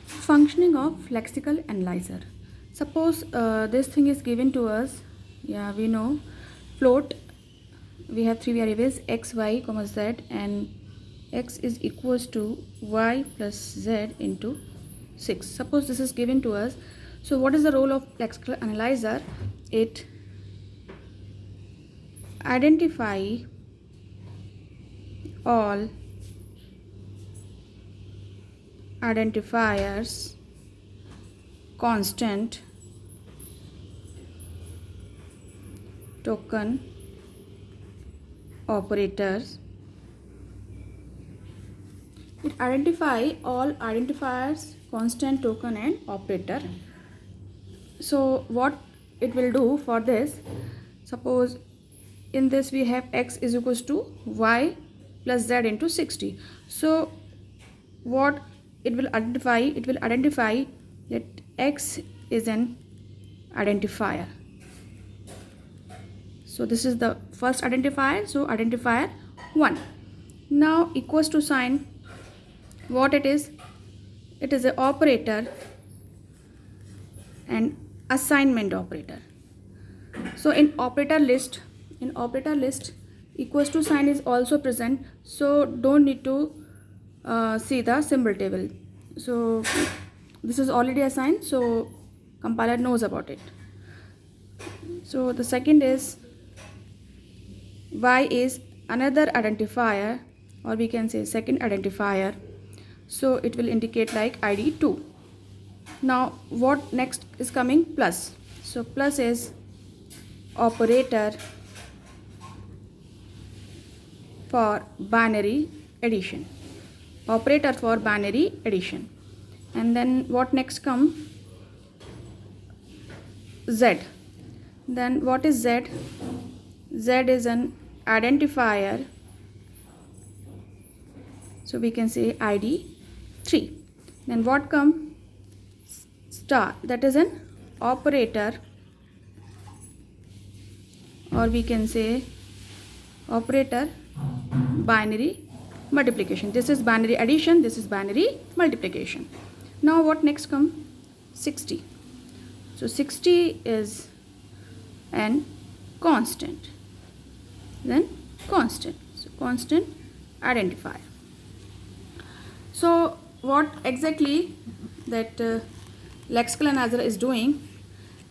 Functioning of lexical analyzer. Suppose this thing is given to us. Yeah, we know float. We have three variables x, y, comma z, and x is equals to y plus z into 6. Suppose this is given to us. So what is the role of lexical analyzer? It identify all identifiers, constant, token, operators. It identify all identifiers, constant, token, and operator. So what it will do for this, suppose in this we have x is equals to y plus z into 60. So what it will identify? It will identify that x is an identifier. So this is the first identifier. So identifier 1. Now equals to sign, what it is? It is an operator and assignment operator. So in operator list equals to sign is also present. So don't need to see the symbol table. So this is already assigned, so compiler knows about it. So the second is y is another identifier, or we can say second identifier. So it will indicate like id 2. Now what next is coming? Plus. So plus is operator for binary addition. Operator for binary addition. And then what next come? Z. Then what is Z? Z is an identifier. So we can say id 3. Then what come? Star. That is an operator, or we can say operator binary multiplication. This is binary addition, this is binary multiplication. Now what next come? 60. So 60 is an constant. Then constant. So constant identifier. So what exactly that lexical analyzer is doing?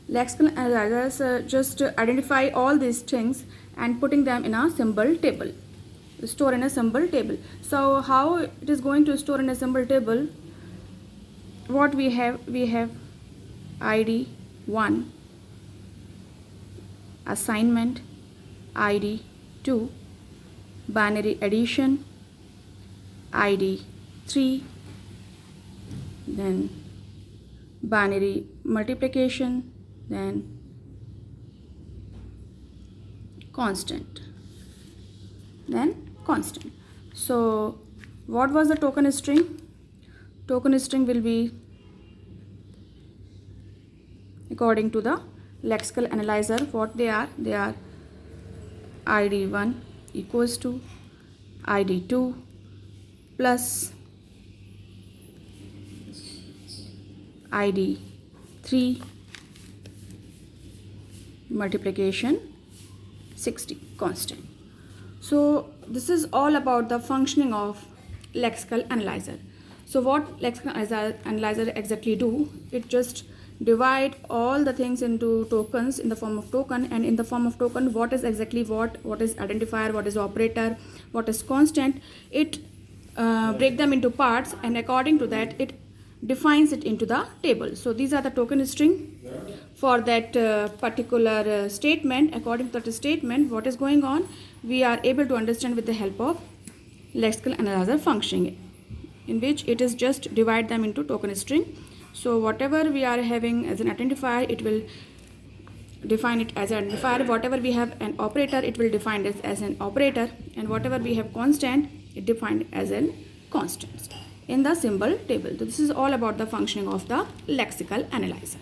Lexical analyzers just identify all these things and putting them in a symbol table. Store in a symbol table. So how it is going to store in a symbol table? What we have id 1, assignment, id 2, binary addition, id 3, then binary multiplication, then constant, then constant. So what was the token string? Token string will be according to the lexical analyzer. What they are id 1 equals to id 2 plus id 3 multiplication 60 constant. So this is all about the functioning of lexical analyzer. So what lexical analyzer exactly do? It just divide all the things into tokens in the form of token, and in the form of token what is exactly what is identifier, what is operator, what is constant. It break them into parts, and according to that it defines it into the table. So these are the token string for that particular statement. According to that statement, what is going on, we are able to understand with the help of lexical analyzer functioning, in which it is just divide them into token string. So whatever we are having as an identifier, it will define it as an identifier. Whatever we have an operator, it will define it as an operator, and whatever we have constant, it defined as an constant in the symbol table. So this is all about the functioning of the lexical analyzer.